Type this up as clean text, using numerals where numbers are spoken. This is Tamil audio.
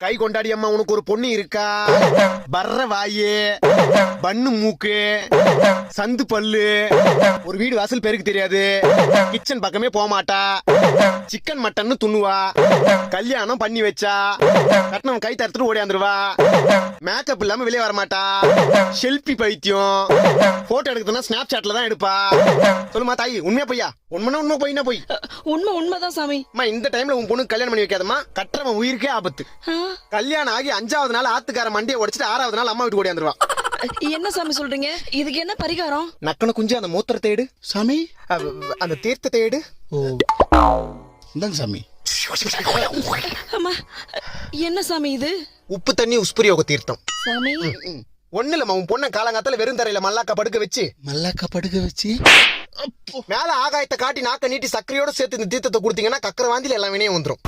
கை கொண்டாடி அம்மா உனக்கு ஒரு பொண்ணு இருக்கா? பர்ற வாயே, பண்ணு மூக்கு, சந்து பல்லு, ஒரு வீடு வாசல் பேருக்கு தெரியாது, கிச்சன் பக்கமே போக மாட்டா, சிக்கன் மட்டன் துண்ணுவா, கல்யாணம் பண்ணி வச்சா கட்டணம் கை தரத்துட்டு ஓடியாந்துருவா, மேக்கப் இல்லாம வெளியே வர மாட்டா, செல்ஃபி பைத்தியம், போட்டோ எடுக்கிறதுனா ஸ்னாப் சாட்ல தான் எடுப்பா. சொல்லுமா தாயி, உண்மையா பொய்யா? உண்மை பொய்னா பொய். உண்மைதான் சாமி. இந்த டைம்ல உன் பொண்ணு கல்யாணம் பண்ணி வைக்காதம்மா, கட்டுறவன் உயிருக்கே ஆபத்து. கல்யாணம் ஆகி 5வது நாள் ஆத்துக்கார மண்டியை உடைச்சிட்டு 6வது நாள் அம்மா வீட்டு ஓடியாந்துருவா. என்ன சாமி சொல்றீங்க? இதுக்கு என்ன பரிகாரம்? நக்கன குஞ்சு அந்த மூத்திரத்தை எடு சாமி. அந்த தீர்த்தத்தை எடு. இந்தாங்க சாமி. அம்மா, என்ன சாமி இது? உப்பு தண்ணி உஸ்புரியோக தீர்த்தம். சாமி ஒண்ணு இல்லம்மா, உன் பொண்ணை காலங்காத்தால வெறும் தரையில மல்லாக்கா படுக்க வச்சு மேல ஆகாயத்தை காட்டி நாக்க நீட்டி சக்கரையோட சேர்த்து இந்த தீர்த்தத்தை கொடுத்தீங்கன்னா கக்கர வாந்தில எல்லாம் வினையும் வந்துரும்.